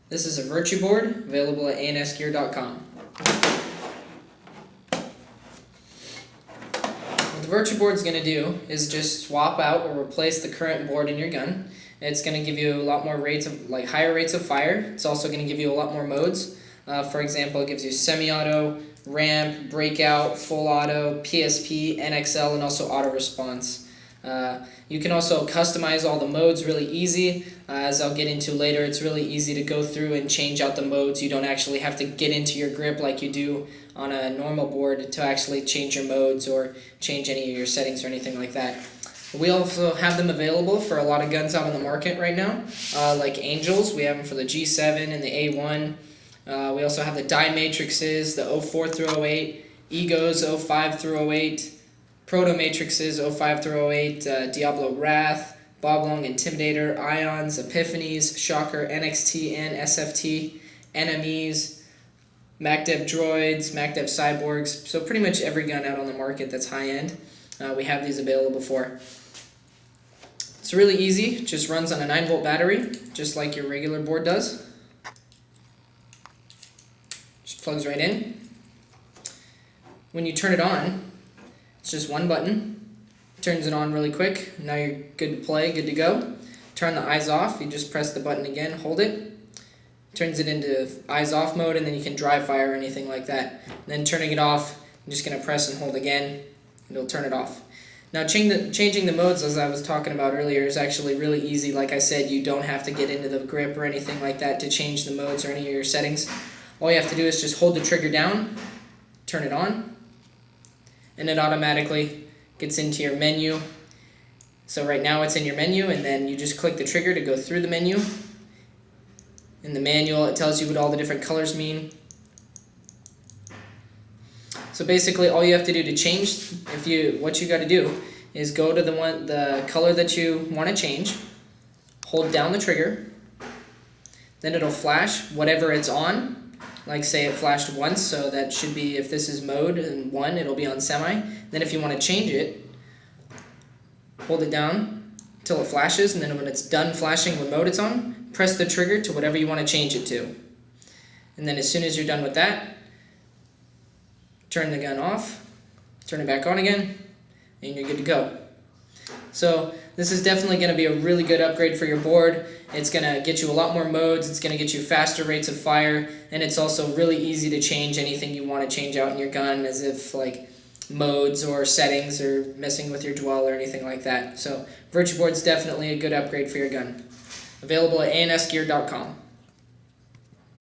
This is a Virtue board available at ansgear.com. What the Virtue board is going to do is just swap out or replace the current board in your gun. It's going to give you a lot more rates of, higher rates of fire. It's also going to give you a lot more modes. For example, it gives you semi-auto, ramp, breakout, full auto, PSP, NXL, and also auto response. You can also customize all the modes really easy. As I'll get into later, it's really easy to go through and change out the modes. You don't actually have to get into your grip like you do on a normal board to actually change your modes or change any of your settings or anything like that. We also have them available for a lot of guns out on the market right now, like Angels. We have them for the G7 and the A1. We also have the Die Matrixes, the 04 through 08, Egos 05 through 08, Proto Matrixes 05 through 08, Diablo Wrath, Boblong Intimidator, Ions, Epiphanies, Shocker, NXT and SFT, Enemies, MacDev Droids, MacDev Cyborgs. So pretty much every gun out on the market that's high end, we have these available for. It's really easy. It just runs on a 9-volt battery, just like your regular board does. Just plugs right in. When you turn it on, it's just one button. Turns it on really quick. Now you're good to play, good to go. Turn the eyes off. You just press the button again, hold it. Turns it into eyes off mode, and then you can dry fire or anything like that. And then turning it off, I'm just going to press and hold again, and it'll turn it off. Now changing the modes, as I was talking about earlier, is actually really easy. Like I said, you don't have to get into the grip or anything like that to change the modes or any of your settings. All you have to do is just hold the trigger down, turn it on, and it automatically gets into your menu. So right now it's in your menu, and then you just click the trigger to go through the menu. In the manual, it tells you what all the different colors mean. So basically, all you have to do to change, what you got to do is go to the color that you want to change, hold down the trigger, then it'll flash whatever it's on. Like say it flashed once, so that should be, if this is mode and 1, it'll be on semi. Then if you want to change it, hold it down until it flashes, and then when it's done flashing what mode it's on, press the trigger to whatever you want to change it to. And then as soon as you're done with that, turn the gun off, turn it back on again, and you're good to go. So this is definitely going to be a really good upgrade for your board. It's going to get you a lot more modes, it's going to get you faster rates of fire, and it's also really easy to change anything you want to change out in your gun, as if like modes or settings or messing with your dwell or anything like that. So Virtue board's definitely a good upgrade for your gun. Available at ansgear.com.